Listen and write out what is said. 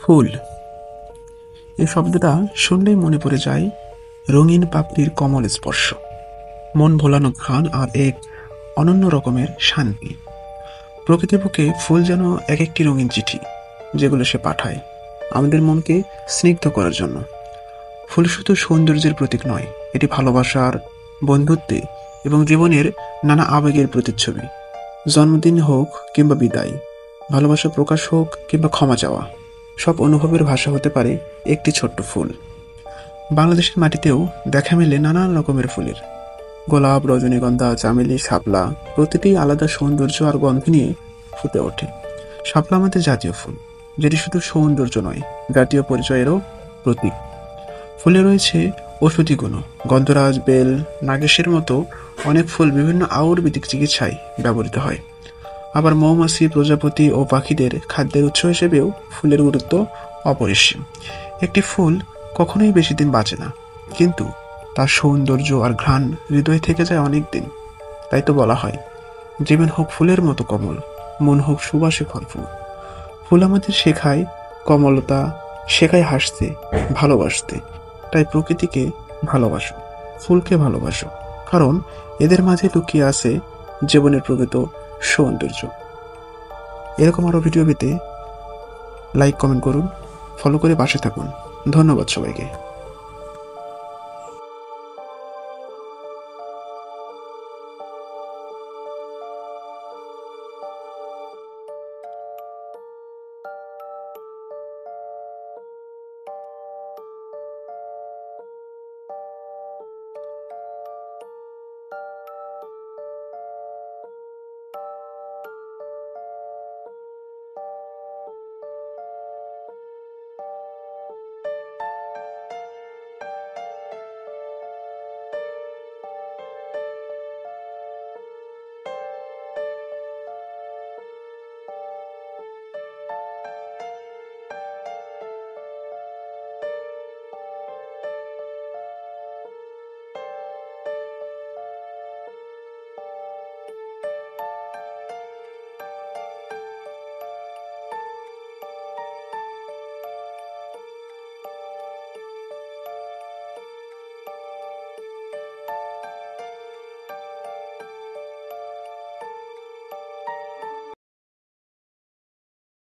ফুল এই শব্দটা শুনলেই মনে পড়ে যায় রঙিন পাপড়ির কমল স্পর্শ, মন ভোলানো ঘ্রাণ আর এক অনন্য রকমের শান্তি। প্রকৃতির বুকে ফুল যেন এক একটি রঙিন চিঠি, যেগুলো সে পাঠায় আমাদের মনকে স্নিগ্ধ করার জন্য। ফুল শুধু সৌন্দর্যের প্রতীক নয়, এটি ভালোবাসার, বন্ধুত্বে এবং জীবনের নানা আবেগের প্রতিচ্ছবি। জন্মদিন হোক কিংবা বিদায়, ভালোবাসা প্রকাশ হোক কিংবা ক্ষমা চাওয়া, সব অনুভবের ভাষা হতে পারে একটি ছোট্ট ফুল। বাংলাদেশের মাটিতেও দেখা মেলে নানান রকমের ফুলের। গোলাপ, রজনীগন্ধা, চামেলি, শাপলা, প্রতিটি আলাদা সৌন্দর্য আর গন্ধ নিয়ে ফুটে ওঠে। শাপলা আমাদের জাতীয় ফুল, যেটি শুধু সৌন্দর্য নয়, জাতীয় পরিচয়েরও প্রতীক। ফুলে রয়েছে ঔষধি গুণ। গন্ধরাজ, বেল, নাগেশের মতো অনেক ফুল বিভিন্ন আয়ুর্বেদিক চিকিৎসায় ব্যবহৃত হয়। আবার মৌমাছি, প্রজাপতি ও পাখিদের খাদ্যের উৎস হিসেবেও ফুলের গুরুত্ব অপরিসীম। একটি ফুল কখনোই বেশি দিন বাঁচে না, কিন্তু তার সৌন্দর্য আর ঘ্রাণ হৃদয়ে থেকে যায় অনেক দিন। তাই তো বলা হয়, জীবন হোক ফুলের মতো কমল, মন হোক সুবাসে ভরপুর। ফুল আমাদের শেখায় কমলতা, শেখায় হাসতে, ভালোবাসতে। তাই প্রকৃতিকে ভালোবাসো, ফুলকে ভালোবাসো, কারণ এদের মাঝে লুকিয়ে আছে জীবনের প্রকৃত সৌন্দর্য। এরকম আরো ভিডিও পেতে লাইক, কমেন্ট করুন, ফলো করে পাশে থাকুন। ধন্যবাদ সবাইকে।